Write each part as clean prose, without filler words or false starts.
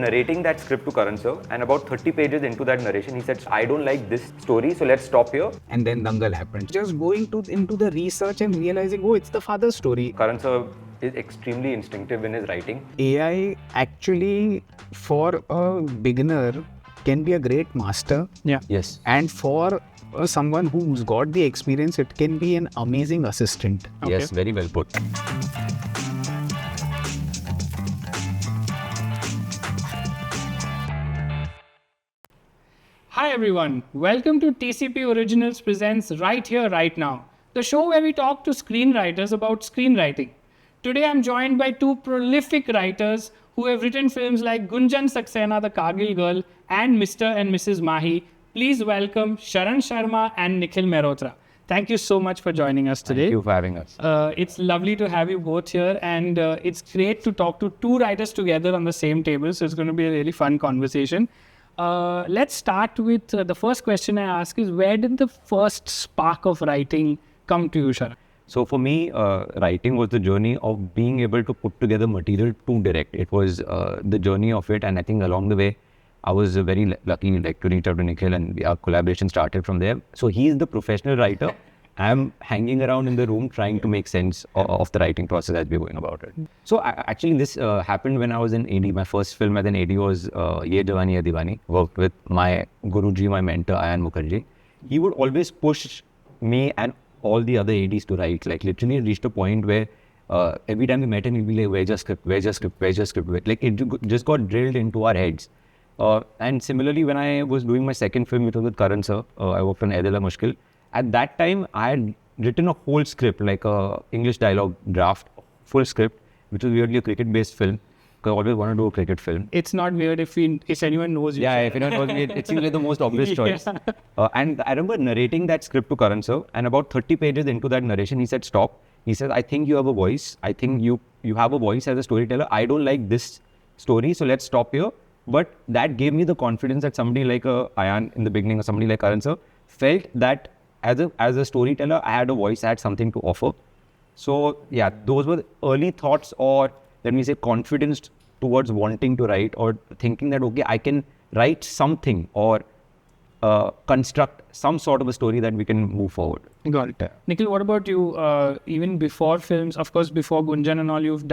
narrating that script to Karan sir, and about 30 pages into that narration, he said, I don't like this story, so let's stop here. And then Dangal happened. Just going into the research and realizing, oh, it's the father's story. Karan sir is extremely instinctive in his writing. AI actually, for a beginner, can be a great master. Yeah. Yes. And for someone who's got the experience, it can be an amazing assistant. Okay. Yes, very well put. Hi everyone, welcome to TCP Originals presents Right Here, Right Now, the show where we talk to screenwriters about screenwriting. Today I'm joined by two prolific writers who have written films like Gunjan Saxena, The Kargil Girl and Mr. and Mrs. Mahi. Please welcome Sharan Sharma and Nikhil Mehrotra. Thank you so much for joining us today. Thank you for having us. It's lovely to have you both here, and it's great to talk to two writers together on the same table, so it's going to be a really fun conversation. Let's start with the first question I ask is, where did the first spark of writing come to you, Sharan? So for me, writing was the journey of being able to put together material to direct. It was the journey of it, and I think along the way, I was very lucky to reach out to Nikhil, and our collaboration started from there. So he's the professional writer. I'm hanging around in the room trying to make sense of the writing process as we're going about it. So actually this happened when I was in AD. My first film as an AD was Ye Jawani Ye Diwani. Worked with my Guruji, my mentor, Ayan Mukerji. He would always push me and all the other ADs to write. Like literally it reached a point where every time we met him, he'd be like, where's your script, where's your script, where's your script? Like it just got drilled into our heads. And similarly, when I was doing my second film, which was with Karan sir, I worked on Edela Mushkil. At that time, I had written a whole script, like a English dialogue draft, full script, which was weirdly a cricket-based film. Because I always wanted to do a cricket film. It's not weird if anyone knows you. Yeah, if anyone knows me, it seems like the most obvious choice. And I remember narrating that script to Karan sir, and about 30 pages into that narration, he said, stop. He said, I think you have a voice. I think you have a voice as a storyteller. I don't like this story, so let's stop here. But that gave me the confidence that somebody like Ayan in the beginning, or somebody like Karan sir, felt that as a storyteller, I had a voice, I had something to offer. So yeah, those were the early thoughts, or let me say confidence towards wanting to write, or thinking that, okay, I can write something or construct some sort of a story that we can move forward. Got it. Nikhil, what about you? Even before films, of course, before Gunjan and all, you've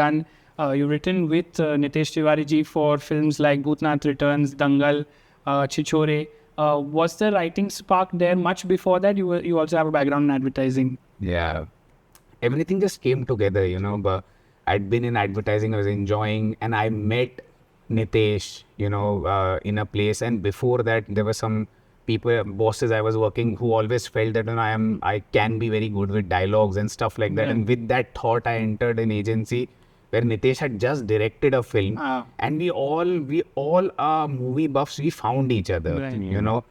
written with Nitesh Tiwari ji for films like Bhoothnath Returns, Dangal, Chhichhore. Was the writing spark there much before that? You also have a background in advertising. Yeah. Everything just came together, but I'd been in advertising, I was enjoying, and I met Nitesh, in a place. And before that, there were some bosses I was working who always felt that I can be very good with dialogues and stuff like that. Yeah. And with that thought, I entered an agency where Nitesh had just directed a film, and we all are movie buffs. We found each other, right.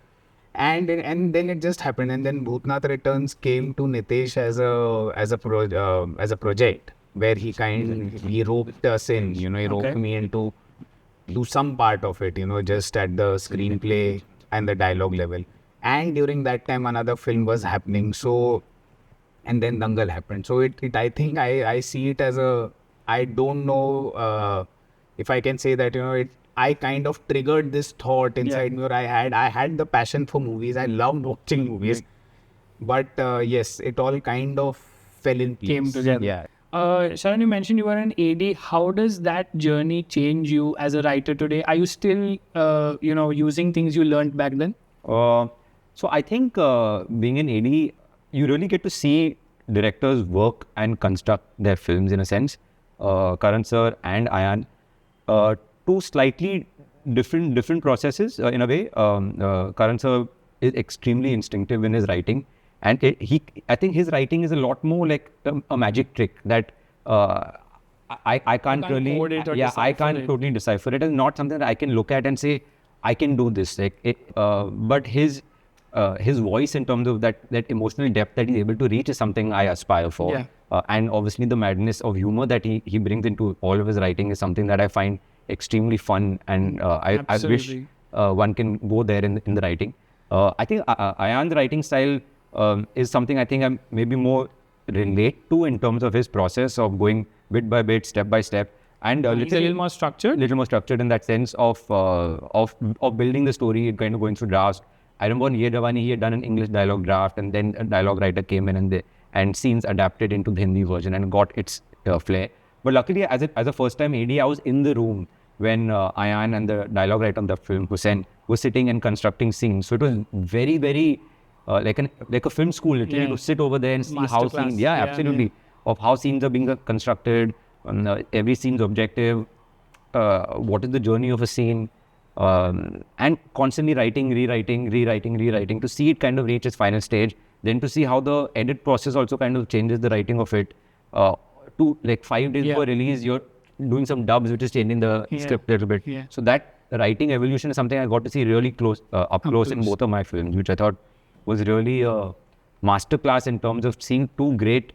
And then it just happened. And then Bhoothnath Returns came to Nitesh as a project where he roped us in. He roped me into do some part of it. Just at the screenplay and the dialogue level. And during that time, another film was happening. So, and then Dangal happened. So I think I see it as I don't know if I can say that, I kind of triggered this thought inside me, or I had the passion for movies. I loved watching movies. But yes, it all kind of fell in place. Came together. Yeah. Sharan, you mentioned you were an AD. How does that journey change you as a writer today? Are you still, using things you learned back then? So I think being an AD, you really get to see directors work and construct their films in a sense. Karan sir and Ayan, two slightly different processes in a way. Karan sir is extremely instinctive in his writing, and I think his writing is a lot more like a magic trick that I can't really, I can't totally decipher it. It's not something that I can look at and say I can do this. But his voice in terms of that emotional depth that he's able to reach is something I aspire for. Yeah. And obviously the madness of humor that he brings into all of his writing is something that I find extremely fun, and I wish one can go there in the writing. I think Ayan's writing style is something I think I maybe more relate to in terms of his process of going bit by bit, step by step. And It's a literally little more structured. little more structured in that sense of building the story, kind of going through drafts. I remember on Ye Jawani, he had done an English dialogue draft, and then a dialogue writer came in and scenes adapted into the Hindi version and got its flair. But luckily, as a first-time AD, I was in the room when Ayan and the dialogue writer on the film, Hussain, was sitting and constructing scenes. So it was very, very like a film school, literally, to sit over there and see how Masterclass. scenes, Yeah, absolutely, of how scenes are being constructed, every scene's objective, what is the journey of a scene, and constantly writing, rewriting to see it kind of reach its final stage. Then to see how the edit process also kind of changes the writing of it. To like 5 days before release, you're doing some dubs, which is changing the script a little bit. Yeah. So that writing evolution is something I got to see really close, up close in both of my films, which I thought was really a masterclass in terms of seeing two great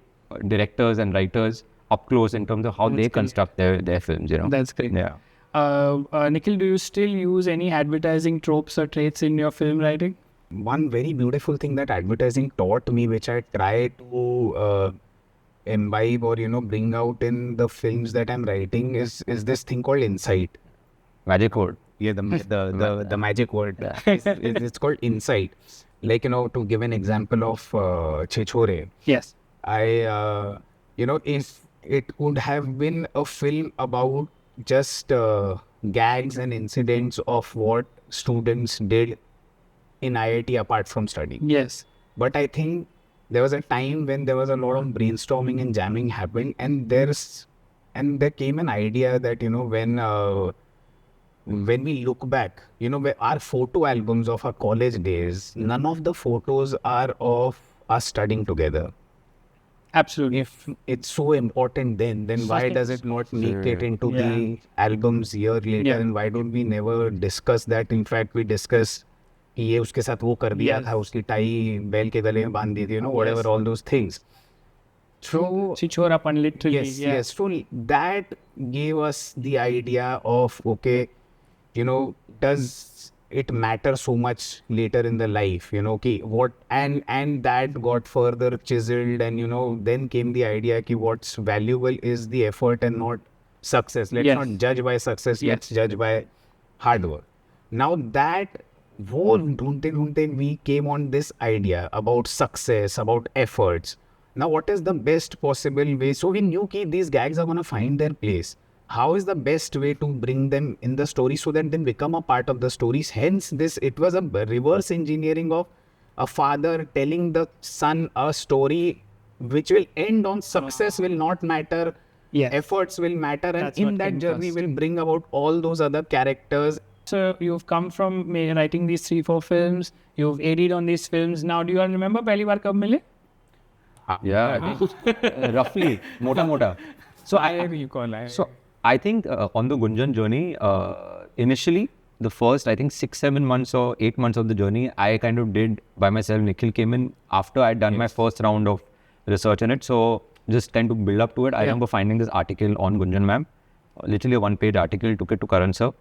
directors and writers up close in terms of how they construct their films. That's great. Yeah. Nikhil, do you still use any advertising tropes or traits in your film writing? One very beautiful thing that advertising taught me, which I try to imbibe or bring out in the films that I'm writing, is this thing called insight. Magic word. Yeah, the magic word. It's called insight. Like, to give an example of Chhichhore, Yes. if it would have been a film about just gags and incidents of what students did in IIT apart from studying. Yes. But I think there was a time when there was a lot of brainstorming and jamming happened, and there came an idea that when we look back, where our photo albums of our college days, none of the photos are of us studying together. Absolutely. If it's so important then why does it not make it into the albums year later, and why don't we never discuss that? In fact, we discuss कि ये उसके साथ वो कर दिया था, उसकी tie बैल के गले में बांध दी थी, whatever, all those things. So Chhichhore upon literally. yes. So that gave us the idea of, okay, does it matter so much later in the life, okay, what, and that got further chiseled, and then came the idea कि what's valuable is the effort and not success. Let's not judge by success, let's judge by hard work. Now that ढूंढते we came on this idea about success, about efforts. Now what is the best possible way? So we knew that these gags are going to find their place. How is the best way to bring them in the story so that they become a part of the stories? Hence it was a reverse engineering of a father telling the son a story which will end on success will not matter, efforts will matter, and in that journey will bring about all those other characters. So you've come from writing these 3-4 films, you've aided on these films. Now do you all remember पहली बार कब मिले? Yeah, roughly, mota. So I think on the Gunjan journey, initially the first, I think 6-7 months or 8 months of the journey, I kind of did by myself. Nikhil came in after I'd done my first round of research in it. So just kind of build up to it. I remember finding this article on Gunjan ma'am, literally a 1-page article, took it to Karan sir.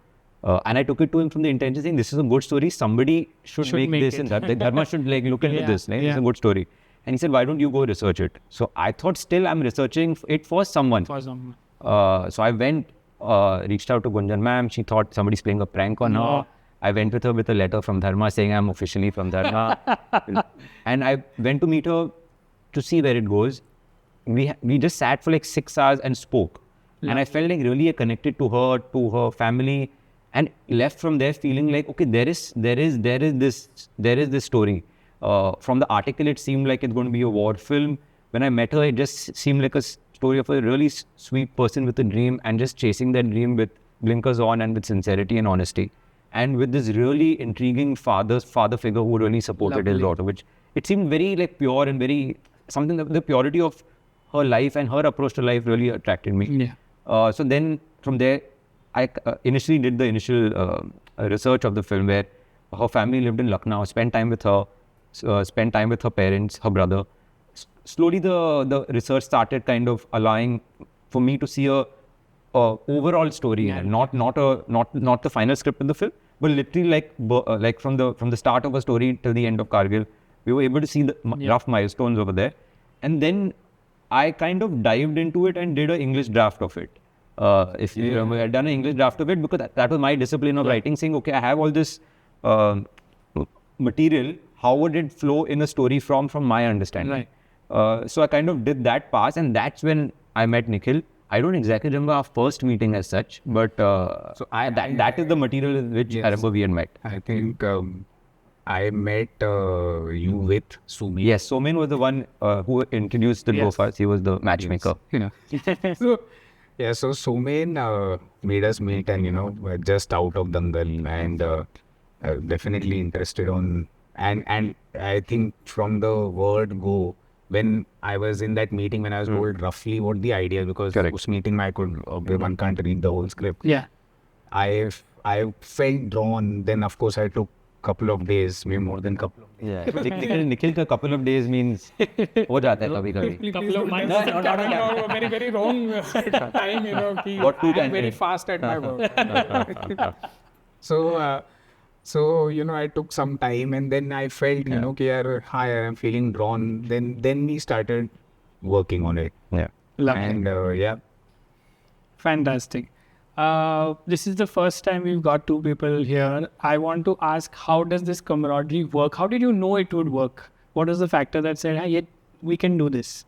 And I took it to him from the intention saying, this is a good story. Somebody should make this, and Dharma should look into this. Right? It's a good story. And he said, why don't you go research it? So I thought still I'm researching it for someone. So I went, reached out to Gunjan ma'am. She thought somebody's playing a prank on her. I went with her with a letter from Dharma saying I'm officially from Dharma. And I went to meet her to see where it goes. We just sat for like 6 hours and spoke. And I felt like really connected to her family, and left from there feeling like, okay, there is this story. From the article, it seemed like it's going to be a war film. When I met her, it just seemed like a story of a really sweet person with a dream and just chasing that dream with blinkers on and with sincerity and honesty. And with this really intriguing father figure who really supported his daughter, which it seemed very like pure and very something that the purity of her life and her approach to life really attracted me. So then from there, I initially did the initial research of the film where her family lived in Lucknow, spent time with her, spent time with her parents, her brother. Slowly the research started kind of allowing for me to see a overall story, and not the final script of the film, but literally like from the start of a story till the end of Kargil, we were able to see the rough milestones over there. And then I kind of dived into it and did an English draft of it. If you remember, I had done an English draft of it because that was my discipline of writing, saying, okay, I have all this material. How would it flow in a story from my understanding? Right. So I kind of did that pass, and that's when I met Nikhil. I don't exactly remember our first meeting as such, but that is the material in which I remember we had met. I think I met you with Sumi. Yes, Somen was the one who introduced the both of us. He was the matchmaker. So Somen made us meet, and we're just out of Dangal, and definitely interested on, and I think from the word go, when I was in that meeting, when I was told roughly what the idea, because us meeting one can't read the whole script. Yeah. I felt drawn. Then of course I took couple of days, maybe more than couple of days. Yeah, Nikhil ka couple of days means ho jata hai kabhi kabhi. Couple of months. No, very, very wrong time, What to I'm very fast at my work. So, I took some time, and then I felt, hi, I'm feeling drawn. Then we started working on it. Yeah. Lovely. And Fantastic. This is the first time we've got two people here. I want to ask, how does this camaraderie work? How did you know it would work? What was the factor that said, hey, we can do this?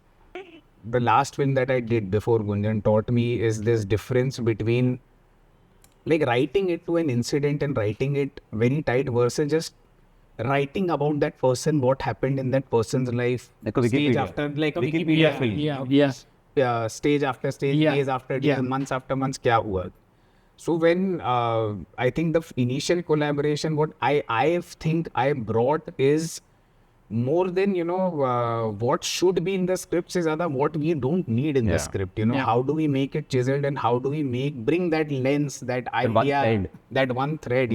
The last film that I did before Gunjan taught me is this difference between like writing it to an incident and writing it very tight versus just writing about that person, what happened in that person's life, Like a stage Wikipedia. after, like a Wikipedia film. Yeah. Stage after stage, days after days, months after months, kya hua. So when I think the initial collaboration, what I think I brought is more than what should be in the scripts is other what we don't need in the script. How do we make it chiseled, and how do we bring that lens, that idea, that one thread.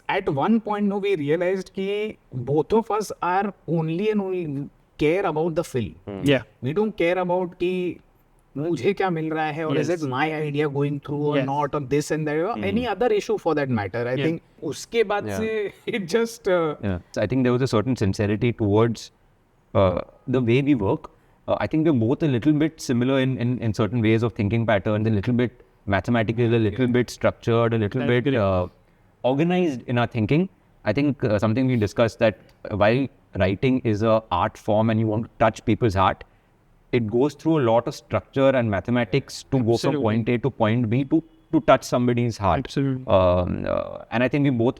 At one point, we realized that both of us are only and only care about the film. Yeah. We don't care about कि मुझे क्या मिल रहा है, or is it my idea going through or not, or this and that, or any other issue for that matter. I think उसके बाद से it just So I think there was a certain sincerity towards the way we work. I think we're both a little bit similar in certain ways of thinking patterns, a little bit mathematical, a little bit structured, a little bit organized in our thinking. I think something we discussed that while writing is a art form and you want to touch people's heart, it goes through a lot of structure and mathematics to go from point A to point B to touch somebody's heart. Absolutely. And I think we both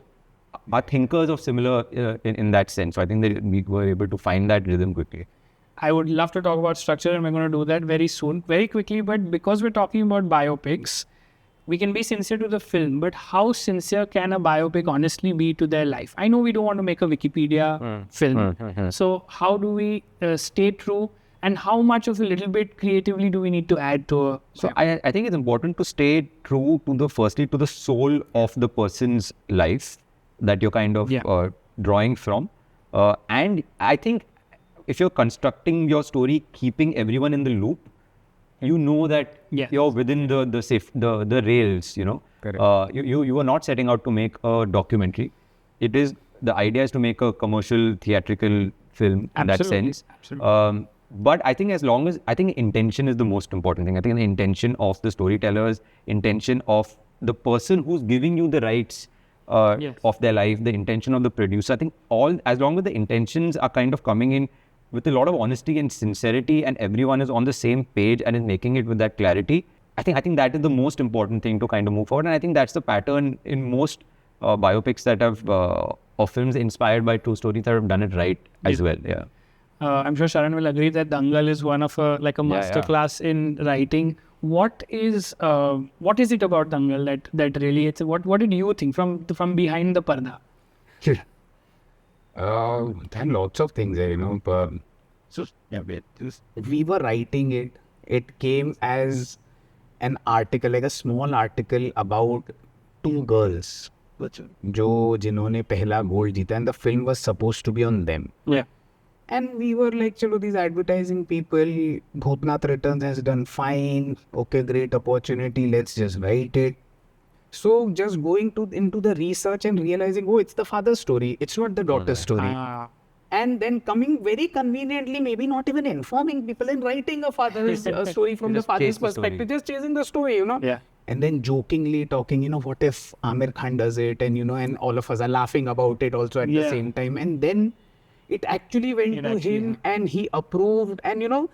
are thinkers of similar in that sense. So I think that we were able to find that rhythm quickly. I would love to talk about structure, and we're going to do that very soon, very quickly. But because we're talking about biopics, we can be sincere to the film, but how sincere can a biopic honestly be to their life? I know we don't want to make a Wikipedia film. So how do we stay true, and how much of a little bit creatively do we need to add to a... So I think it's important to stay true to firstly to the soul of the person's life that you're kind of drawing from. And I think if you're constructing your story, keeping everyone in the loop, you know that you're within the rails, Correct. You are not setting out to make a documentary. The idea is to make a commercial theatrical film in that sense. Absolutely. But I think I think intention is the most important thing. I think the intention of the storytellers, intention of the person who's giving you the rights of their life, the intention of the producer. I think as long as the intentions are kind of coming in with a lot of honesty and sincerity, and everyone is on the same page and is making it with that clarity, I think that is the most important thing to kind of move forward. And I think that's the pattern in most biopics that have or films inspired by true stories that have done it right as well. Yeah. I'm sure Sharan will agree that Dangal is one of a masterclass in writing. What is it about Dangal that really what did you think from behind the parda? There are lots of things there, So we were writing it. It came as an article, like a small article about two girls, जिन्होंने पहला gold जीता, and the film was supposed to be on them. Yeah. And we were like, chalo, these advertising people, Bhoothnath Returns has done fine. Okay, great opportunity. Let's just write it. So just going into the research and realizing, it's the father's story. It's not the daughter's story. and then coming very conveniently, maybe not even informing people and writing a father's story from the Just father's chase the story. perspective, just chasing the story, you know. Yeah. And then jokingly talking, you know, what if Amir Khan does it, and you know, and all of us are laughing about it also at the same time. And then it actually went to him, and he approved, and you know,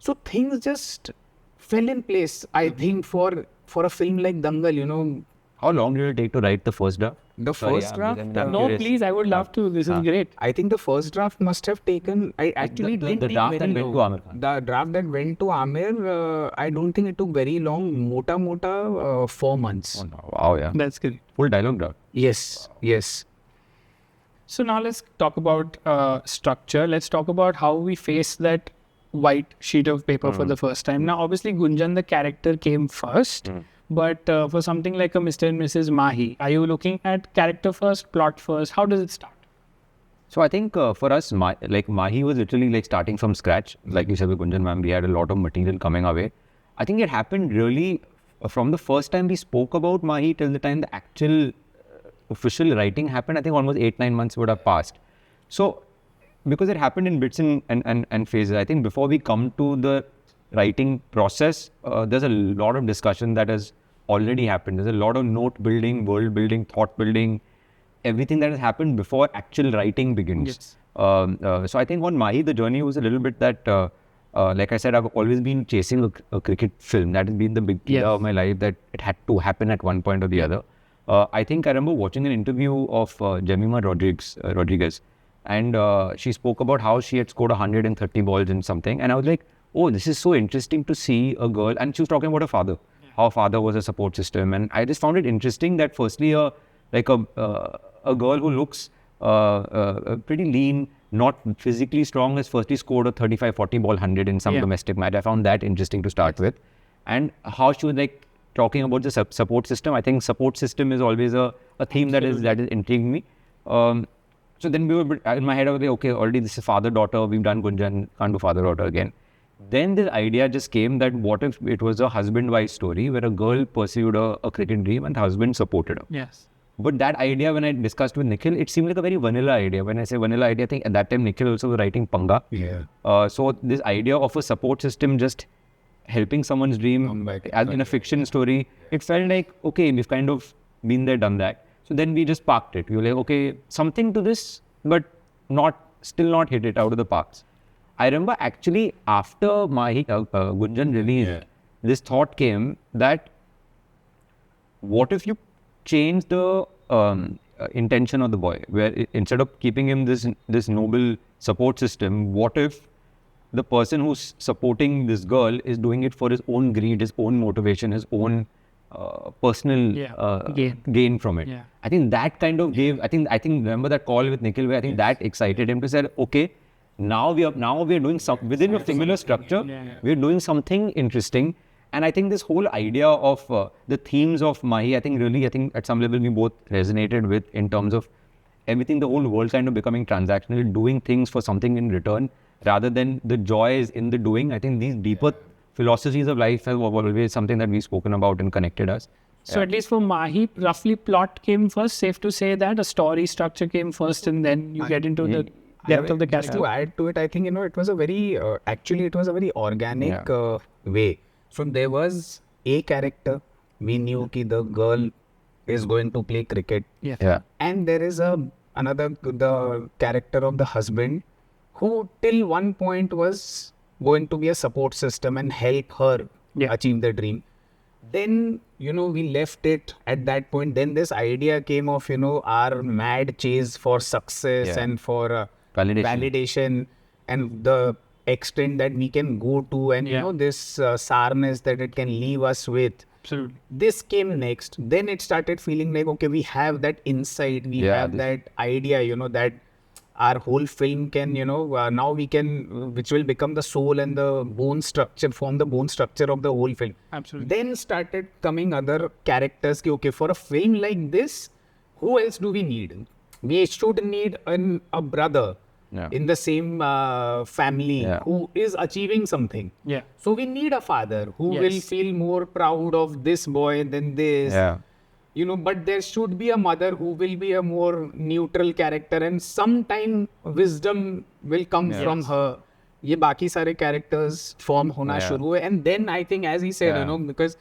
so things just fell in place. I think for a film like Dangal, you know, How long did it take to write the first draft? the first draft. I'm No, curious. please, I would love to. This is great. I think the first draft must have taken. I actually didn't the take draft very that went long. to Amir Khan. The draft that went to Amir, I don't think it took very long. Mota, 4 months. Oh, no. Wow, yeah. That's good. Full dialogue draft. Yes, yes. So now let's talk about structure. Let's talk about how we face that white sheet of paper for the first time. Now, obviously, Gunjan, the character, came first. But for something like a Mr. and Mrs. Mahi, are you looking at character first, plot first? How does it start? So I think for us, Mahi was literally like starting from scratch. Like you said with Gunjan ma'am, we had a lot of material coming our way. I think it happened really from the first time we spoke about Mahi till the time the actual official writing happened. I think almost 8-9 months would have passed. So because it happened in bits and phases, I think before we come to the writing process, there's a lot of discussion that has already happened. There's a lot of note building, world building, thought building, everything that has happened before actual writing begins. Yes. So I think on Mahi, the journey was a little bit that, like I said, I've always been chasing a cricket film. That has been the big pillar of my life, that it had to happen at one point or the other. I think I remember watching an interview of Jemima Rodriguez, and she spoke about how she had scored 130 balls in something, and I was like, oh, this is so interesting to see a girl, and she was talking about her father, how her father was a support system, and I just found it interesting that firstly, a girl who looks pretty lean, not physically strong, has firstly scored a 35-40 ball 100 in some domestic match. I found that interesting to start with, and how she was like talking about the support system. I think support system is always a theme that is intrigued me. So then we were in my head, I was like, okay, already this is father-daughter, we've done Gunjan, can't do father-daughter again. Then the idea just came that what if it was a husband-wife story where a girl pursued a cricket dream and the husband supported her. Yes. But that idea, when I discussed with Nikhil, it seemed like a very vanilla idea. When I say vanilla idea, I think at that time Nikhil also was writing Panga. Yeah. So this idea of a support system just helping someone's dream as in a fiction story, it felt like, okay, we've kind of been there, done that. So then we just parked it. We were like, okay, something to this, but still not hit it out of the parks. I remember actually after Mahi, Gunjan released, this thought came that what if you change the intention of the boy, where instead of keeping him this noble support system, what if the person who's supporting this girl is doing it for his own greed, his own motivation, his own personal gain from it. Yeah. I think that kind of gave, I think remember that call with Nikhil where I think that excited him to say, okay, now we are doing some within a similar structure, we are doing something interesting. And I think this whole idea of the themes of Mahi, I think at some level we both resonated with, in terms of everything, the whole world kind of becoming transactional, doing things for something in return rather than the joy is in the doing. I think these deeper philosophies of life have always something that we've spoken about and connected us. So at least for Mahi, roughly plot came first. Safe to say that a story structure came first, and then you get into the depth of the Just character. to add to it, I think, it was a very, actually it was a very organic way. So there was a character, we knew that the girl is going to play cricket. Yeah. And there is the character of the husband, who till one point was going to be a support system and help her achieve the dream. Then, we left it at that point. Then this idea came of, our mad chase for success and for validation, and the extent that we can go to, and, this sourness that it can leave us with. Absolutely. This came next. Then it started feeling like, okay, we have that insight, we have that idea, that our whole film can, now we can, which will become the soul and the bone structure, form the bone structure of the whole film. Absolutely. Then started coming other characters. Okay, for a film like this, who else do we need? We should need a brother in the same family who is achieving something. Yeah. So we need a father who will feel more proud of this boy than this. you know, but there should be a mother who will be a more neutral character, and sometime wisdom will come from her. ये बाकी सारे characters form होना शुरू हुए, and then I think, as he said, you know, because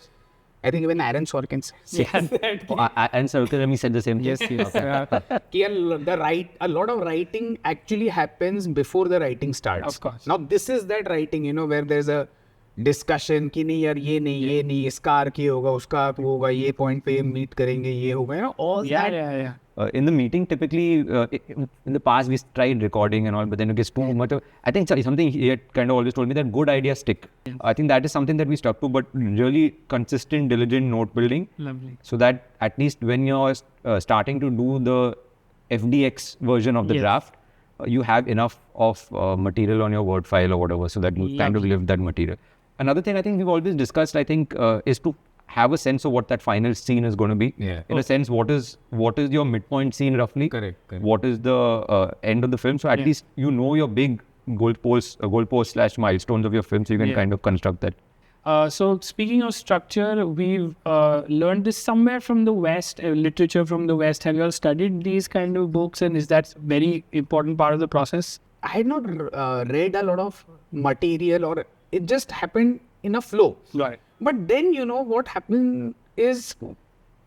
I think even Aaron Sorkin said that. And Sarkar said the same thing. कि a lot of writing actually happens before the writing starts. Of course. Now this is that writing, you know, where there's a discussion कि नहीं यार ये नहीं इसका arc ये होगा उसका आर्क वो होगा ये point पे meet करेंगे ये होगा, you know, all that. In the meeting, typically, in the past, we tried recording and all, but then it gets too much. I think something he had kind of always told me that good ideas stick. I think that is something that we stuck to, but really consistent, diligent note building. Lovely. So that at least when you're starting to do the FDX version of the draft, you have enough of material on your Word file or whatever, so that you kind of live that material. Another thing I think we've always discussed, I think, is to have a sense of what that final scene is going to be. In a sense, what is your midpoint scene roughly? Correct. What is the end of the film? So at least you know your big goalpost / milestones of your film, so you can kind of construct that. So speaking of structure, we've learned this somewhere from the West, literature from the West. Have you all studied these kind of books, and is that a very important part of the process? I had not read a lot of material, or it just happened in a flow. Right. But then, you know, what happened is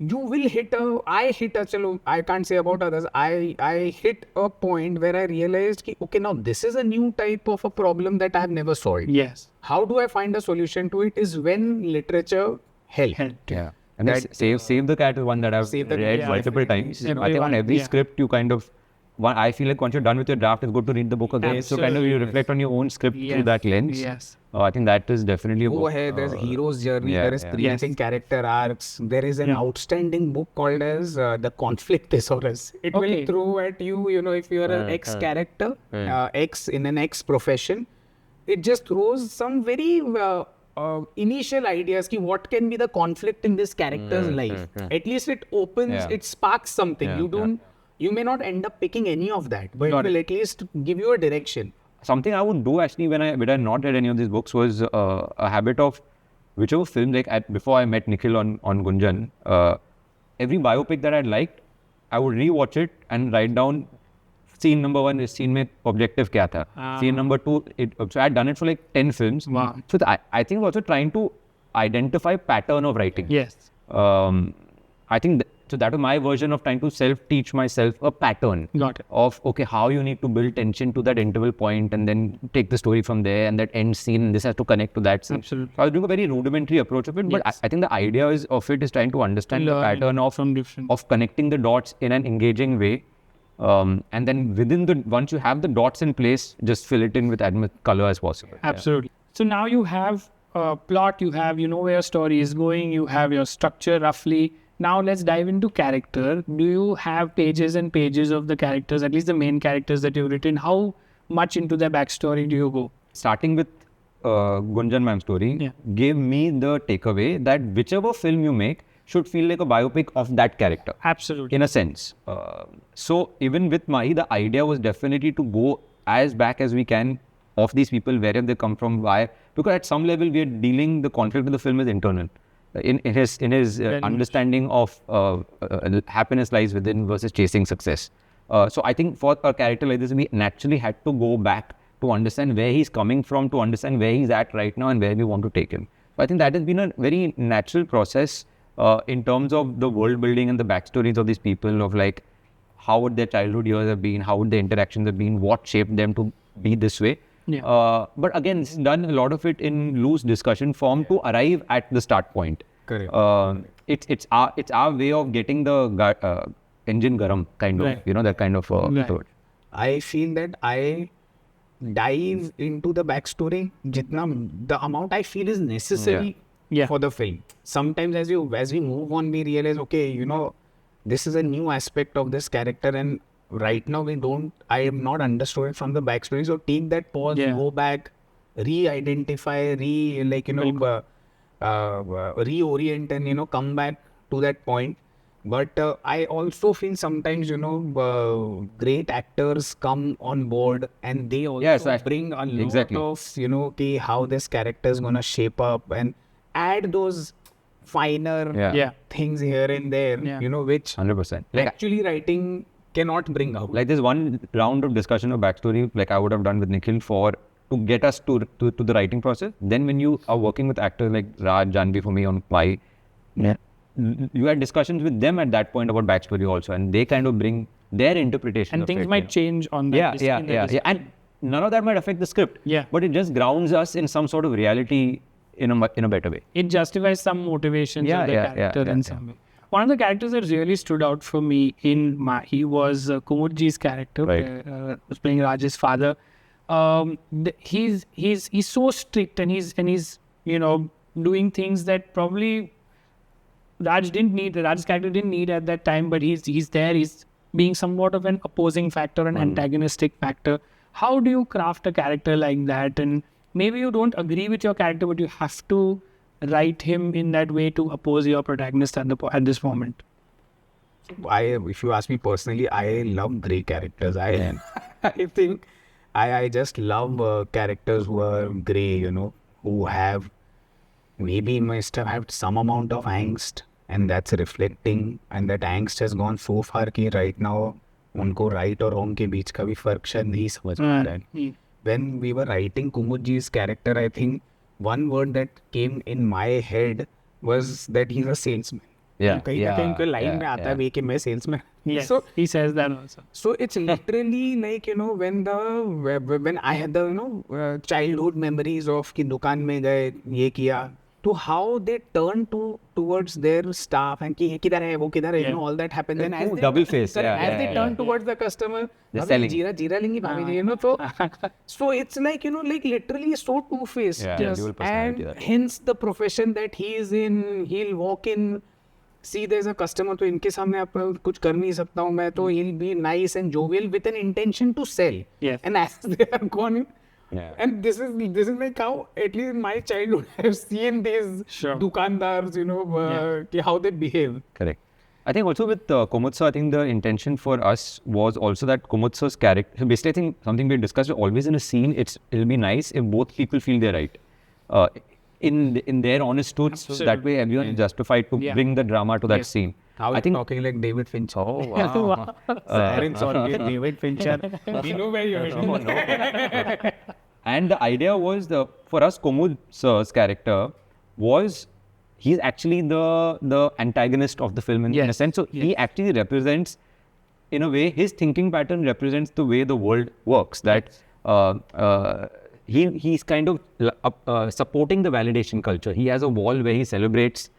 you will chalo, I can't say about others, I hit a point where I realized, okay, now this is a new type of a problem that I have never solved. Yes. How do I find a solution to it is when literature helped. Yeah. And that, Save the Cat is one that I've read multiple times. I think on every script you kind of, I feel like once you're done with your draft, it's good to read the book again. So kind of you reflect on your own script through that lens. Yes. I think that is definitely a book. There's hero's journey, there is creating character arcs. There is an outstanding book called as The Conflict Thesaurus. It will throw at you, you know, if you're an ex-character, ex in an ex-profession, it just throws some very initial ideas ki what can be the conflict in this character's life. At least it opens, it sparks something. You may not end up picking any of that, but it will at least give you a direction. Something I would do actually when I not read any of these books was a habit of whichever film, like before I met Nikhil on Gunjan, every biopic that I liked, I would rewatch it and write down scene number 1, is scene mein objective kya tha. Scene number 2, so I had done it for like 10 films. Wow. So I think also trying to identify pattern of writing. Yes. I think so that was my version of trying to self-teach myself a pattern of, okay, how you need to build tension to that interval point and then take the story from there, and that end scene, this has to connect to that scene. Absolutely. So I was doing a very rudimentary approach of it, but I think the idea of it is trying to understand the pattern of connecting the dots in an engaging way. And then once you have the dots in place, just fill it in with as much color as possible. Absolutely. So now you have a plot, you know where your story is going, you have your structure roughly. Now let's dive into character. Do you have pages and pages of the characters, at least the main characters that you've written? How much into their backstory do you go? Starting with Gunjan ma'am's story, gave me the takeaway that whichever film you make should feel like a biopic of that character. Absolutely. In a sense. So even with Mahi, the idea was definitely to go as back as we can of these people, wherever they come from, why. Because at some level, we are dealing, the conflict in the film is internal. In his understanding of happiness lies within versus chasing success. So I think for a character like this, we naturally had to go back to understand where he's coming from, to understand where he's at right now and where we want to take him. So I think that has been a very natural process in terms of the world building and the backstories of these people, of like how would their childhood years have been, how would their interactions have been, what shaped them to be this way. But again, this is done a lot of it in loose discussion form to arrive at the start point. Correct. It's our way of getting the engine garam kind of, you know, that kind of thought. I feel that I dive into the backstory the amount I feel is necessary for the film. Sometimes as we move on, we realize, okay, you know, this is a new aspect of this character, and right now I am not understood it from the backstory. So take that pause, go back, re-identify, reorient, and, you know, come back to that point. But I also feel sometimes, you know, great actors come on board and they also bring a lot of, you know, how this character is going to shape up, and add those finer Yeah. things here and there, Yeah. which 100%. Like, actually writing cannot bring out. like there's one round of discussion of backstory like I would have done with Nikhil to get us to the writing process. Then when you are working with actors like Raj, Janvi for me on Mahi, you had discussions with them at that point about backstory also, and they kind of bring their interpretation And of things it, might change on that. Yeah. And none of that might affect the script. Yeah. But it just grounds us in some sort of reality in a better way. It justifies some motivations of the character in some way. One of the characters that really stood out for me in Mahi was Kumudji's character, Right. was playing Raj's father. He's so strict, and he's doing things that probably Raj's character didn't need at that time, but he's there. He's being somewhat of an opposing factor, an antagonistic factor. How do you craft a character like that? And maybe you don't agree with your character, but you have to write him in that way to oppose your protagonist at this moment. If you ask me personally, I love grey characters. I think I just love characters who are grey, who have must have had some amount of angst, and that's reflecting, and that angst has gone so far कि right now उनको right और wrong के बीच का भी फर्क शायद नहीं समझ पा रहा है. When we were writing Kumudji's character, I think one word that came in my head was that he's a salesman. कहीं ना कहीं लाइन में आता है कि मैं salesman. Yes, So he says that also. So it's literally like when I had the childhood memories of कि दुकान में गए ये किया, to how they turn towards their staff and कि ये किधर है वो किधर है, all that happens. Then as they double face, as they turn towards the customer, they're selling. जीरा लेंगी भाभी जी, so it's like like literally so two-faced. Dual personality. And hence the profession that he is in, he'll walk in, see there's a customer, तो इनके सामने आप कुछ कर नहीं सकता हूँ मैं, तो he'll be nice and jovial with an intention to sell. Yes. And as they are gone in, and this is like how at least in my childhood I have seen these dukandars, how they behave. Correct. I think also with Kumudsa, I think the intention for us was also that Kumudsa's character, basically I think something we discussed, always in a scene, it'll be nice if both people feel they're right. In their honest truths, so that way everyone is justified to bring the drama to that scene. How I think talking like David Fincher. Oh, wow. Sharan Sharma Nikhil, David Fincher. We know where you're heading. And the idea was, for us, Kumud's character was, he's actually the antagonist of the film in a sense. So he actually represents, in a way, his thinking pattern represents the way the world works. That he's kind of supporting the validation culture. He has a wall where he celebrates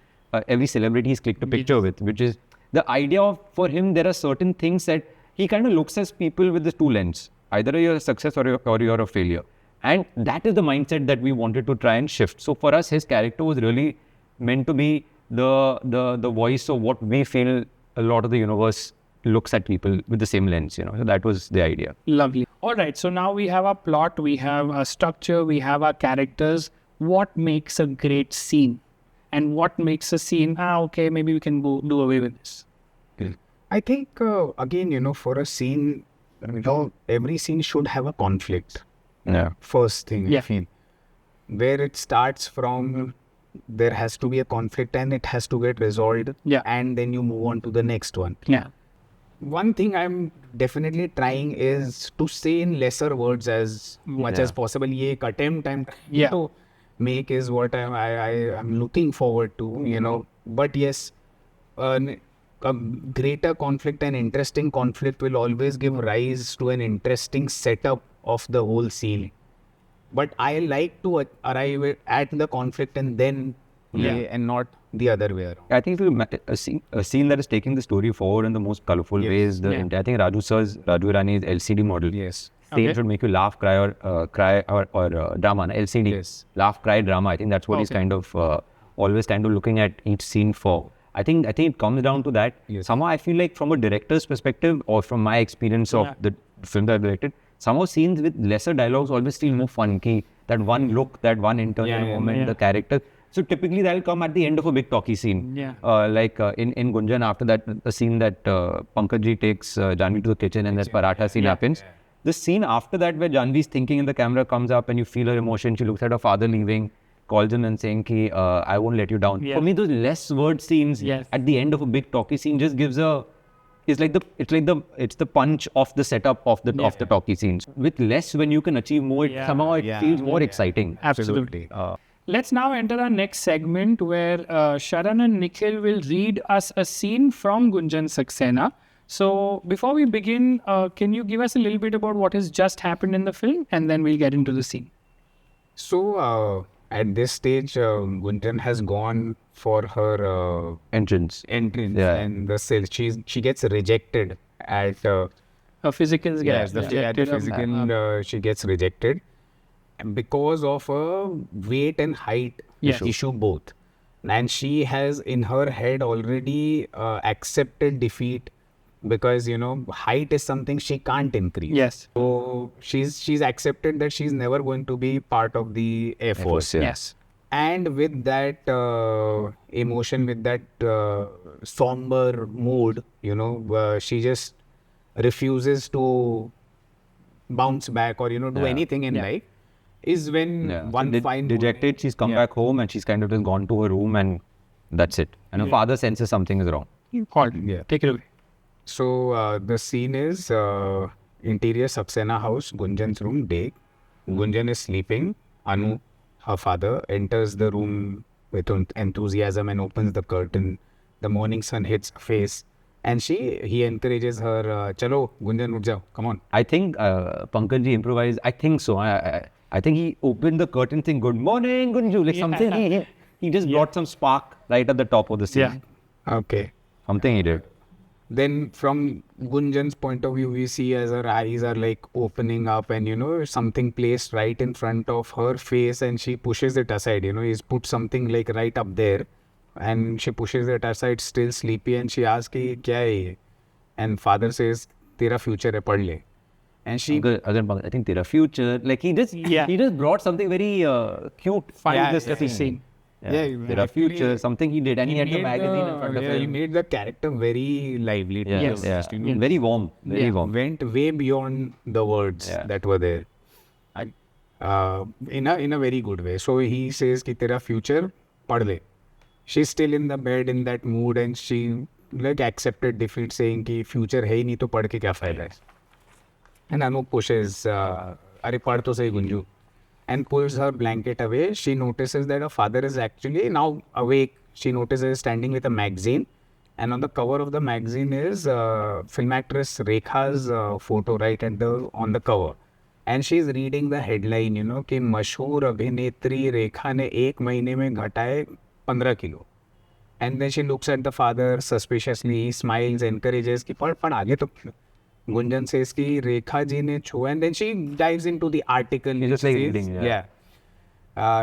every celebrity he's clicked a picture with, which is the idea of, for him, there are certain things that he kind of looks at people with the two lenses. Either you're a success or you're a failure. And that is the mindset that we wanted to try and shift. So for us, his character was really meant to be the voice of what we feel a lot of the universe looks at people with the same lens, So that was the idea. Lovely. All right. So now we have a plot, we have a structure, we have our characters. What makes a great scene? And what makes a scene, okay, maybe we can do away with this? I think, again, for a scene, every scene should have a conflict. First thing, I feel. Where it starts from, there has to be a conflict and it has to get resolved. And then you move on to the next one. One thing I'm definitely trying is to say in lesser words as much as possible. Ye ek attempt I'm trying to make is what I'm looking forward to, But yes, a greater conflict, an interesting conflict will always give rise to an interesting setup of the whole scene. But I like to arrive at the conflict and then and not the other way around. I think a scene that is taking the story forward in the most colorful ways. I think Raju Irani's LCD model. Same should make you laugh, cry, or drama. LCD. Laugh, cry, drama. I think that's what he's kind of always kind of looking at each scene for. I think it comes down to that. Somehow I feel like from a director's perspective or from my experience of the film that I directed, somehow scenes with lesser dialogues always feel more fun. That one look, that one internal moment, the character. So typically that'll come at the end of a big talkie scene. Like in Gunjan, after that, the scene that Pankaj takes Janvi to the kitchen and that paratha scene happens. The scene after that where Janvi's thinking and the camera comes up and you feel her emotion, she looks at her father leaving, calls him and saying ki, I won't let you down. Yeah. For me, those less word scenes Yes. at the end of a big talkie scene just gives it's the punch of the setup of the talkie scenes. With less, when you can achieve more, somehow it feels more exciting. Absolutely. Let's now enter our next segment where Sharan and Nikhil will read us a scene from Gunjan Saxena. So before we begin, can you give us a little bit about what has just happened in the film, and then we'll get into the scene. So at this stage, Gunjan has gone for her Entrance. entrance, and the sales. She gets rejected at Her physicals get at the rejected. physical. She gets rejected, and because of a weight and height issue both, and she has in her head already accepted defeat, because height is something she can't increase. Yes. So she's accepted that she's never going to be part of the Air Force. Yes. And with that emotion, with that somber mood, she just refuses to bounce back or do anything in life. Is when one fine dejected, she's come back home and she's kind of just gone to her room, and that's it. And her father senses something is wrong. Take it away. So the scene is interior Saxena house, Gunjan's room, day. Gunjan is sleeping. Anu, her father, enters the room with enthusiasm and opens the curtain. The morning sun hits her face, and he encourages her, "Chalo, Gunjan, ut jao, come on." I think Pankaj improvised. I think so. I think he opened the curtain saying, "Good morning, Gunju," like something. He just brought some spark right at the top of the scene. Okay. Something he did. Then from Gunjan's point of view, we see as her eyes are like opening up, and something placed right in front of her face, and she pushes it aside. He's put something like right up there, and she pushes it aside, still sleepy, and she asks, "Ki kya hai ye?" And father says, "Tera future hai, pad le." And she, I think Tera future, like he just brought something very cute. The scene. Tera future, something he did, and he had the magazine in front of him. He made the character very lively. Very warm, very warm. Went way beyond the words that were there. In a very good way. So he says ki tera future pad le. She's still in the bed in that mood, and she like accepted defeat, saying ki future hai hi nahi to pad ke kya fayda hai. And Anu pushes, "Are pad to sahi Gunju," and pulls her blanket away. She notices that her father is actually now awake. She notices standing with a magazine, and on the cover of the magazine is film actress Rekha's photo right on the cover. And she's reading the headline, कि मशहूर अभिनेत्री रेखा ने 1 महीने में घटाए 15 kilo. And then she looks at the father suspiciously. He smiles, encourages कि पढ़ आगे तो. Gunjan says कि रेखा जी ने छोड़ा, and then she dives into the article. Just like reading,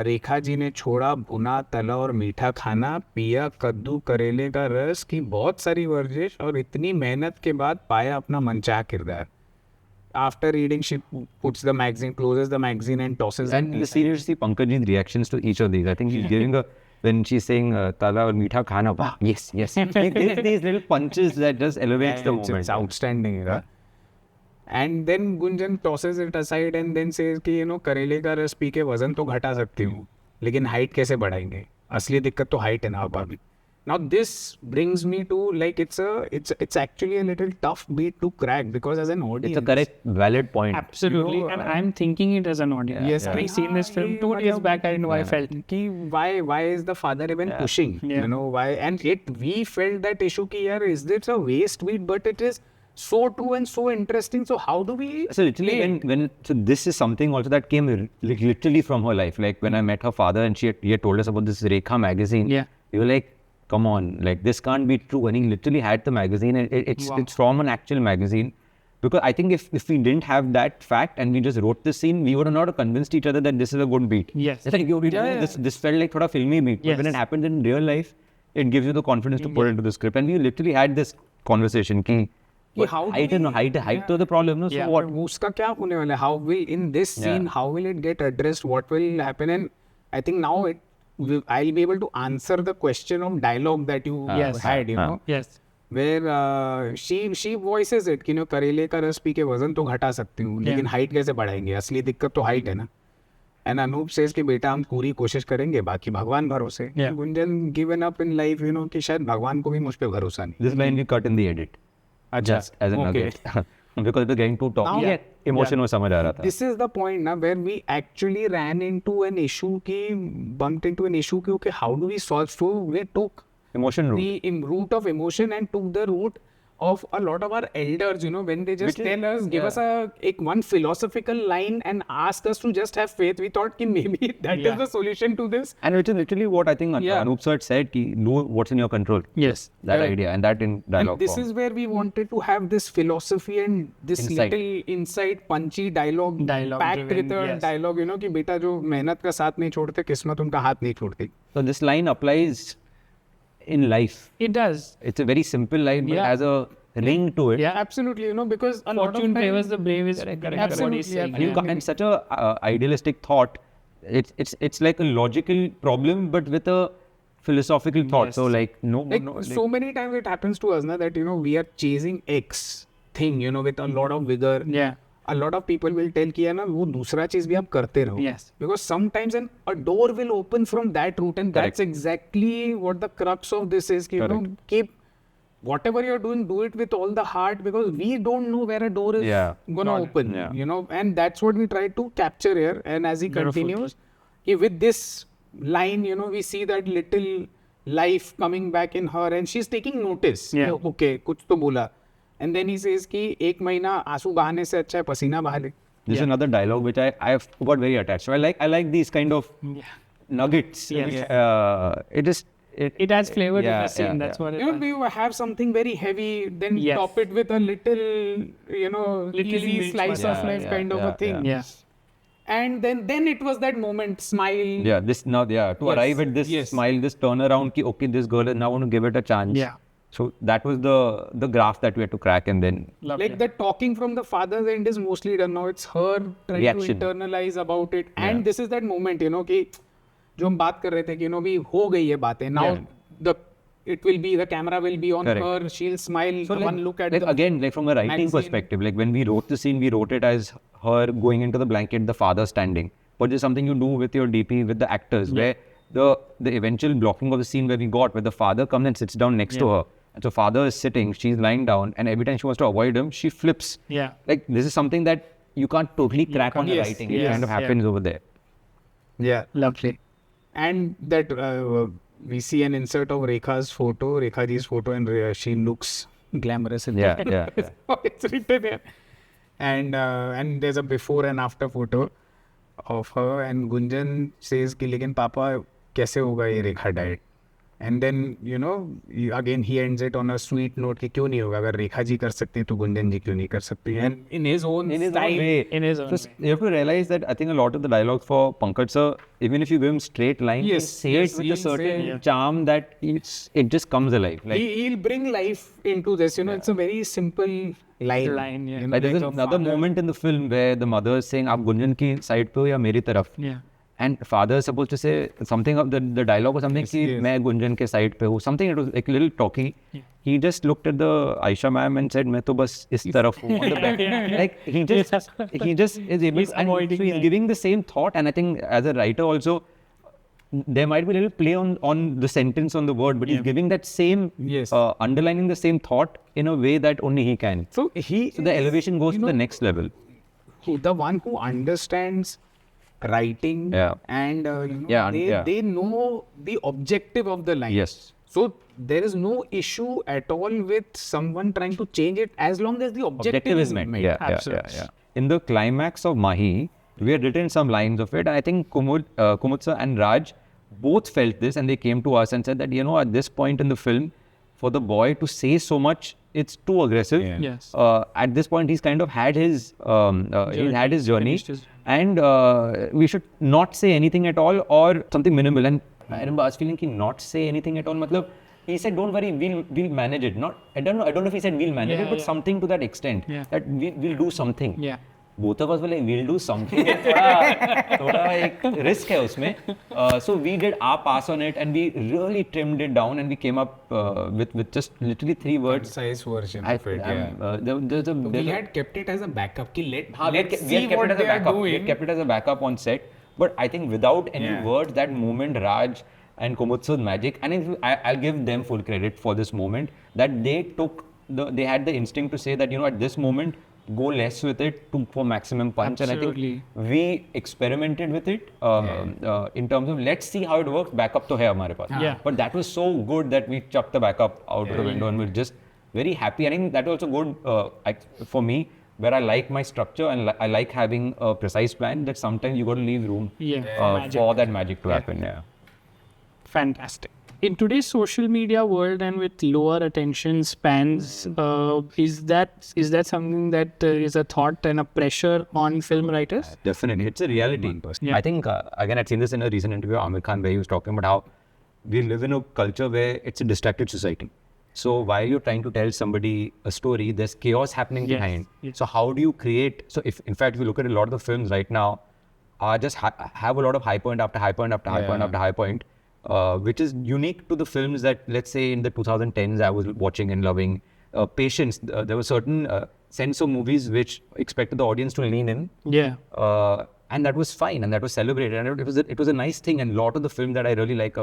Rekha ji ने छोड़ा भुना तला और मीठा खाना, पिया कद्दू करेले का रस की बहुत सारी वर्जिश, और इतनी मेहनत के बाद पाया अपना मनचाहा किरदार. After reading, she puts the magazine, closes the magazine, and tosses. And the seriously, Pankaj's reactions to each of these. I think he's giving when she's saying "tala or meetha khana," wow, yes. Like, there's these little punches that just elevates the moment. It's outstanding, right? And then Gunjan tosses it aside and then says कि करेले का रस P के वजन तो घटा सकती हूँ, लेकिन हाइट कैसे बढ़ाएंगे? असली दिक्कत तो हाइट है ना अभी. Now this brings me to like it's actually a little tough beat to crack, because as an audience, it's a correct, valid point. Absolutely, and I'm thinking it as an audience. Yes, I've seen this film 2 days back. I know I felt. Why is the father even pushing? Why? And we felt that issue ki yaar, is this a waste beat? But it is so true and so interesting. So how do we? So literally, so this is something also that came like literally from her life. Like when I met her father and he had told us about this Rekha magazine. Yeah. We were like, come on, like this can't be true. And he literally had the magazine, and it's from an actual magazine. Because I think if we didn't have that fact and we just wrote this scene, we would have not convinced each other that this is a good beat. Yes. It's like this felt like thoda filmy beat. But when it happened in real life, it gives you the confidence to put it into the script. And we literally had this conversation ki height to the problem. No? So what? Uska kya hone wala? How will in this scene? How will it get addressed? What will happen? And I think now I'll be able to answer the question of dialogue that you had. Yes. Where she voices it कि करेले का रस P के वजन तो घटा सकती हूँ, लेकिन हाइट कैसे बढ़ाएंगे? असली दिक्कत तो हाइट है ना. And Anup says कि बेटा हम पूरी कोशिश करेंगे, बाकी भगवान भरोसे. Yeah. Gunjan given up in life, you know, कि शायद भगवान को भी मुझ पे भरोसा नहीं. This line we cut in the edit. Just as a nugget. Because it was getting too talky. Now- Emotion was समझ आ रहा था. This is the point now where we actually ran into an issue bumped into an issue okay, how do we solve? So we took Emotion route. the root of emotion and took the root of a lot of our elders, you know, when they just Which is- tell us, give us one philosophical line and ask us to just have faith. We thought ki maybe that is the solution to this. And which is literally what I think Yeah. Anup sir said, ki, know what's in your control. Yes. That Correct. idea and that in dialogue And this form. is where we wanted to have this philosophy and this Insight. little insight, punchy dialogue, packed Dialogue-driven, with a yes. dialogue, you know, कि बेटा जो मेहनत का साथ नहीं छोड़ते, किस्मत उनका हाथ नहीं छोड़ती. So this line applies in life. It does. It's a very simple line, but Yeah. has a ring to it. Yeah. Absolutely, you know, because a lot of Fortune time- favors the brave is Correct, what absolutely, he's saying. And you Yeah. can't, and such a idealistic thought. It's like a logical problem, but with a philosophical thought. Yes. So like no, like no, so many times it happens to us na, that you know we are chasing X thing, you know, with a lot of vigor. Yeah. A lot of people will tell कि है ना वो दूसरा चीज भी आप करते रहो. Yes. Because sometimes a door will open from that route, and Correct. that's exactly what the crux of this is. You know, Correct. keep whatever you're doing, do it with all the heart, because we don't know where a door is Yeah. gonna open. Yeah. You know, and that's what we try to capture here. And as he Beautiful. continues, with this line, you know, we see that little life coming back in her, and she's taking notice. Yeah. Okay, कुछ तो बोला. And then he says कि एक महीना आंसू बहाने से अच्छा है पसीना बहा ले. This is another dialogue which I got very attached. So I like these kind of Yeah. nuggets. Yes. Which, It adds flavor to Yeah, the scene. yeah, That's what it You know, does. we have something very heavy, then Yes. top it with a little, you know, Little easy milk slice slice. of life Yeah, kind of yeah, a thing. Yeah. And then it was that moment, smile. Yeah, this now, yeah, to Yes, arrive at this yes. smile, this turnaround, ki, okay, this girl is now going to give it a chance. Yeah. So that was the graph that we had to crack, and then Love Like it. the talking from the father's end is mostly done now. It's her trying Reaction. to internalize about it. Yeah. And this is that moment, you know, कि जो हम बात कर रहे थे कि you know भी हो गई ये बातें. Now Yeah. the camera will be on Correct. her. She'll smile. so one like, look at like the again, like from a writing magazine. perspective, like when we wrote the scene, we wrote it as her going into the blanket, the father standing. But there's something you do with your DP, with the actors, where the eventual blocking of the scene where we got, where the father comes and sits down next to her. And so father is sitting, she's lying down, and every time she wants to avoid him, she flips. Yeah. Like this is something that you can't totally crack on the Yes, writing. It yes, kind of yeah. happens over there. Yeah. Lovely. And that we see an insert of Rekha's photo, Rekhaji's photo, and she looks glamorous. In Yeah, that. yeah, yeah. It's written here. And there's a before and after photo of her, and Gunjan says कि लेकिन पापा कैसे होगा ये रेखा diet? And then you know again he ends it on a sweet note कि क्यों नहीं होगा, अगर रेखा जी कर सकती है तो गुंजन जी क्यों नहीं कर सकती? And in his own In his style. own way. In his own Just, way. you have to realize that I think a lot of the dialogues for Pankaj sir, even if you give him straight lines, Yes, he say yes, it with he'll a certain say- charm that it just comes alive. Like, He'll bring life into this. You know, it's a very simple line. Line, yeah. You know, like there's like a another father- moment in the film where the mother is saying, "आप गुंजन की side पे हो या मेरी तरफ?" Yeah. And father is supposed to say something of the dialogue or something कि yes. मैं गुंजन के side पे हूँ. Something it was like a little talky. Yeah. He just looked at the Aisha ma'am and said, "मैं तो बस इस तरफ हूँ." on the back. Like he just is able He's and avoiding so he's that. giving the same thought. And I think as a writer also, there might be a little play on the sentence on the word, but he's giving that same Yes. underlining the same thought in a way that only he can. So he So the is, elevation goes you to the know, next level. the one who understands writing Yeah. and you know, Yeah, and- yeah. they know the objective of the line. Yes. So there is no issue at all with someone trying to change it as long as the objective is met. Yeah, Absolutely. yeah. In the climax of Mahi, we had written some lines of it. And I think Kumud sir and Raj both felt this, and they came to us and said that, you know, at this point in the film, for the boy to say so much, it's too aggressive. Yeah. Yes. At this point, he's kind of had his he's had his journey, Finished his- and we should not say anything at all or something minimal. And I remember us feeling कि not say anything at all. मतलब he said, don't worry, we'll manage it. Not I don't know if he said we'll manage Yeah, it, but yeah. something to that extent Yeah. that we'll do something. Yeah. Both of us were like, we'll do something. थोड़ा एक risk है उसमें. So we did our pass on it, and we really trimmed it down, and we came up with just literally 3 words. Concise version I, of it. Yeah. there's a We had kept it as a backup. Ki हाँ, we had let's kept see it what as a they are backup. We doing. had kept it as a backup on set. But I think without any Yeah. words, that moment, Raj and Komutsu's magic, and I'll give them full credit for this moment, that they had the instinct to say that, at this moment, go less with it for maximum punch. Absolutely. And I think we experimented with it in terms of, let's see how it works, backup to hai hamare paas. Yeah. But that was so good that we chucked the backup out the window and we're just very happy. I think that was also good for me, where I like my structure and I like having a precise plan, that sometimes you got to leave room for that magic to happen. Yeah. Fantastic. In today's social media world and with lower attention spans, is that something that is a thought and a pressure on film writers? Definitely, it's a reality. Yeah. I think, again, I'd seen this in a recent interview with Amir Khan, where he was talking about how we live in a culture where it's a distracted society. So while you're trying to tell somebody a story, there's chaos happening behind. Yes. So how do you create? So if you look at a lot of the films right now, just have a lot of high point after high point after high point after high point, which is unique to the films that, let's say, in the 2010s I was watching and loving. Patience. There was certain sense of movies which expected the audience to lean in. Yeah. And that was fine, and that was celebrated, and it was a nice thing. And a lot of the films that I really like,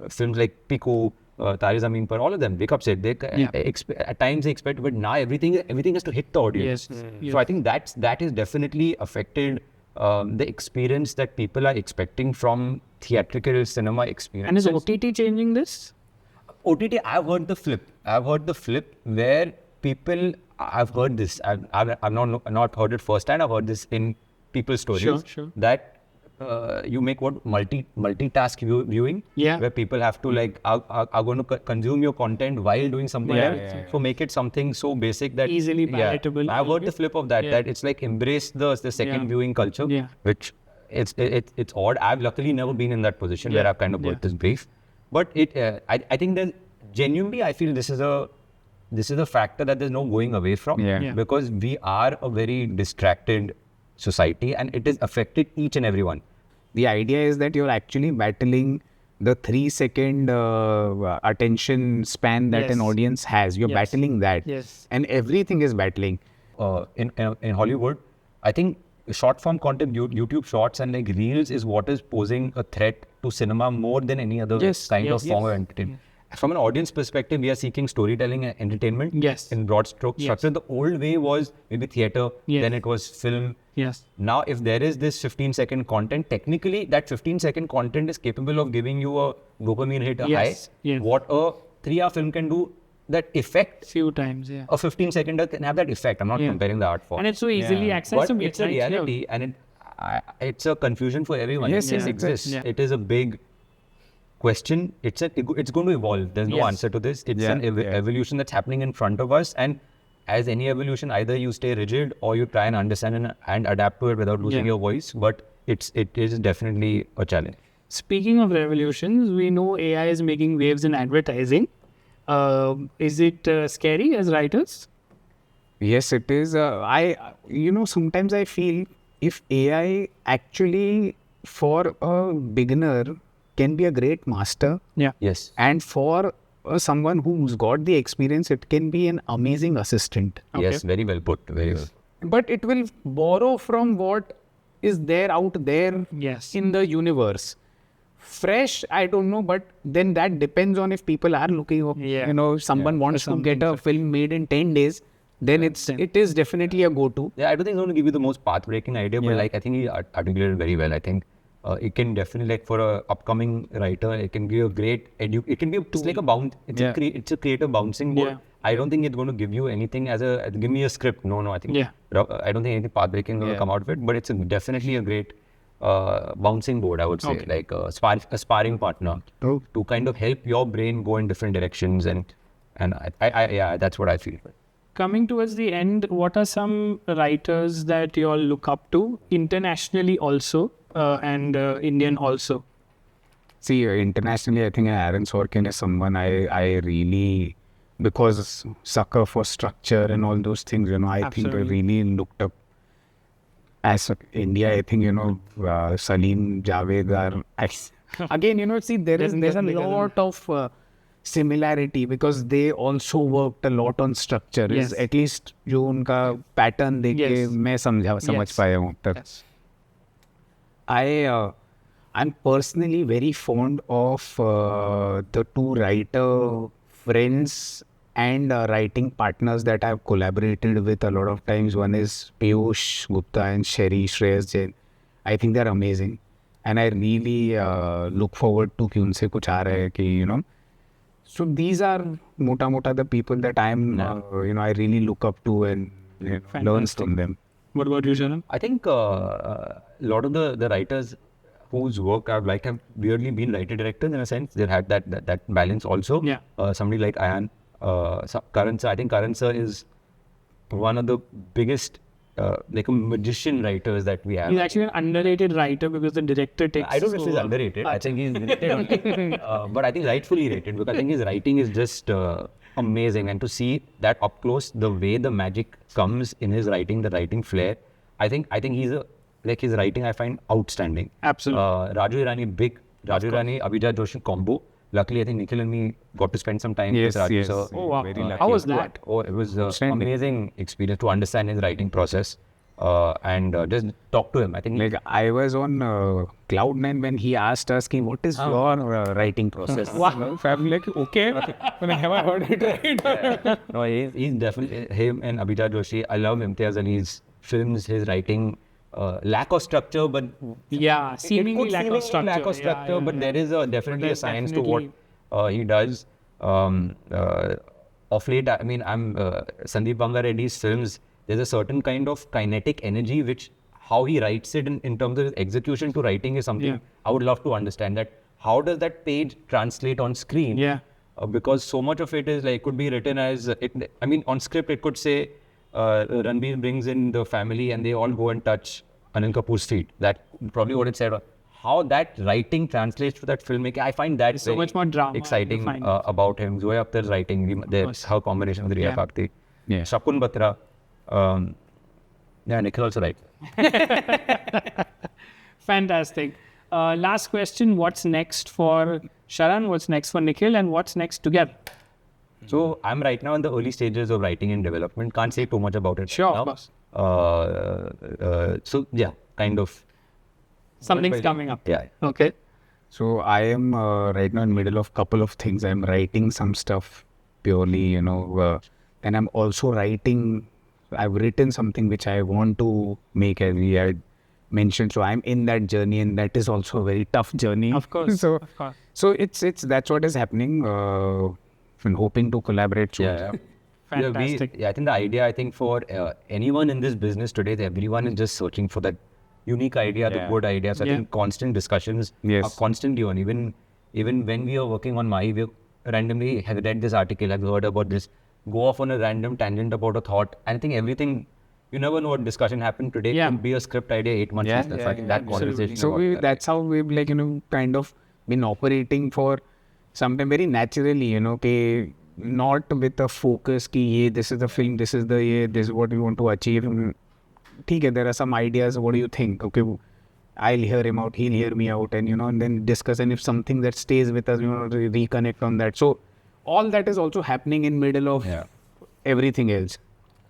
films like Pico, Tare Zameen Par, all of them, Wake Up Said, at times they expect, but now everything has to hit the audience. Yes. So I think that is definitely affected the experience that people are expecting from theatrical cinema experience. And is OTT changing this? OTT, I've heard the flip where people, I've heard this, I've not heard it firsthand, I've heard this in people's stories. Sure. That you make multitask viewing, where people have to are going to consume your content while doing something else. So make it something so basic that Easily palatable. I've heard the flip of that. That it's like embrace the second viewing culture, which it's odd. I've luckily never been in that position where I've kind of got this brief. But I think that genuinely I feel this is a factor that there's no going away from, because we are a very distracted society, and it has affected each and every one. The idea is that you're actually battling the 3-second attention span that an audience has. You're battling that. Yes. And everything is battling. In Hollywood, I think short form content, YouTube shorts and like reels is what is posing a threat to cinema more than any other kind of form of entertainment. From an audience perspective, we are seeking storytelling and entertainment in broad stroke structure. The old way was maybe theater, then it was film. Yes. Now, if there is this 15-second content, technically that 15-second content is capable of giving you a dopamine hit, a high. Yes. What a 3-hour film can do, that effect, Few times, a 15-second can have that effect. I'm not comparing the art form. And it's so easily accessible. But it's a reality, and it's a confusion for everyone. Yes, It exists. It is a big question. It's going to evolve. There's no answer to this. It's an evolution that's happening in front of us, and as any evolution, either you stay rigid or you try and understand and adapt to it without losing your voice. But it is definitely a challenge. Speaking of revolutions, we know AI is making waves in advertising. Is it scary as writers? Yes, it is. Sometimes I feel if AI actually for a beginner can be a great master. Yeah. Yes. And for someone who's got the experience, it can be an amazing assistant. Yes, very well put. Very well. But it will borrow from what is there out there in the universe. Fresh, I don't know, but then that depends on if people are looking up. If someone wants to get a film made in 10 days, then it is definitely a go-to. Yeah, I don't think it's going to give you the most path-breaking idea, but I think he articulated very well. I think it can definitely, for a upcoming writer, it can be a great it can be like a bounce. It's a creative bouncing board. I don't think it's going to give you anything give me a script. No, I think I don't think anything path-breaking will come out of it, but it's definitely a great bouncing board, I would say, like a sparring partner to kind of help your brain go in different directions, and I that's what I feel. Coming towards the end, what are some writers that you all look up to internationally also and Indian also? See, internationally, I think Aaron Sorkin is someone I really, because sucker for structure and all those things, I think I really looked up. As India, I think, Salim, Javed are, again, see, there's a lot of similarity because they also worked a lot on structure. Is at least जो उनका pattern देख के मैं समझ पाया हूँ तक. I'm personally very fond of the two writer friends and writing partners that I've collaborated with a lot of times. One is Piyush Gupta and Shreyas Jain. I think they're amazing, and I really look forward to कि उनसे कुछ आ रहा है कि you know. So these are mota the people that I'm I really look up to and learn from them. What about you, Sharan? I think a lot of the writers whose work I've liked have weirdly been writer directors in a sense. They've had that balance also. Yeah. Somebody like Ayan, Karan sir. I think Karan sir is one of the biggest like a magician writers that we have. He's actually an underrated writer because the director takes. I don't know if he's underrated. I think he's rated only. But I think rightfully rated because I think his writing is just amazing. And to see that up close, the way the magic comes in his writing, the writing flair, I think he's his writing I find outstanding. Absolutely. Raju Irani, Abhijat Joshi combo. Luckily, I think Nikhil and me got to spend some time with Raju. Yes. So, Oh wow! Very lucky. How was that? oh, it was an amazing experience to understand his writing process and just talk to him. I think Like I was on Cloud9 when he asked us, ki, what is your writing process? Wow. So I'm like, okay, when have I heard it right? no, he's definitely him and Abhijat Joshi. I love Imtiaz Ali's films, his writing. Lack of structure, but Yeah, seemingly lack of structure. Lack of structure, Yeah, but there is definitely a there's science definitely- to what he does. Of late, I mean, I'm Sandeep Banga Reddy's films. There's a certain kind of kinetic energy, which how he writes it in terms of his execution to writing is something Yeah. I would love to understand. That how does that page translate on screen? Yeah. Because so much of it is like could be written as I mean, on script it could say Ranbir brings in the family and they all go and touch Anil Kapoor's feet. That probably what it said. How that writing translates to that filmmaking, I find that so much more drama exciting behind it. about him. Zoe Akhtar's writing, her combination with Riya Yeah. Kakti. Yeah. Shakun Batra. Yeah, Nikhil also right. Fantastic. Last question: what's next for Sharan? What's next for Nikhil? And what's next together? So I'm right now in the early stages of writing and development. Can't say too much about it. Sure, now. of course. So yeah, kind of. Something's coming up. Yeah. Okay. So I am right now in middle of couple of things. I'm writing some stuff purely, and I'm also writing. I've written something which I want to make, as we had mentioned. So I'm in that journey, and that is also a very tough journey. Of course. So Of course. it's that's what is happening. And hoping to collaborate soon. Yeah. Fantastic. I think the idea, for anyone in this business today, everyone is just searching for that unique idea, the good idea. So I think constant discussions are constantly on. Even when we are working on Mahi, we randomly have read this article, have heard about this, go off on a random tangent about a thought. And I think everything, you never know what discussion happened today. It could be a script idea 8 months later. So I think that conversation. So that's how we've kind of been operating for some time very naturally, not with a focus ki this is the film, this is what we want to achieve. Okay, there are some ideas, what do you think? Okay, I'll hear him out, he'll hear me out, and then discuss, and if something that stays with us, reconnect on that. So all that is also happening in middle of everything else.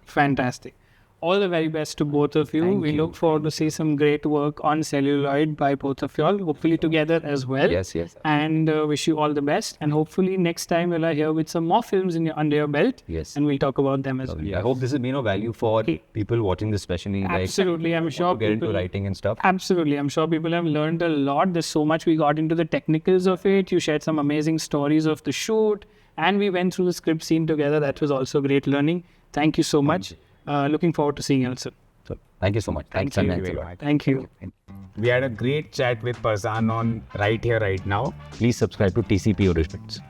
Fantastic. All the very best to both of you. We look forward to see some great work on celluloid by both of you all, hopefully together as well. Yes. And wish you all the best. And hopefully next time we'll are here with some more films under your belt. Yes. And we'll talk about them as well. I hope this has been of value for people watching this, especially Absolutely. I'm sure to get into people- writing and stuff. Absolutely. I'm sure people have learned a lot. There's so much we got into the technicals of it. You shared some amazing stories of the shoot. And we went through the script scene together. That was also great learning. Thank you so much. Looking forward to seeing you soon. So thank you so much. Thanks, Thank you and very thanks a lot. much. Thank you. We had a great chat with Farzan on Right Here, Right Now. Please subscribe to TCP Originals.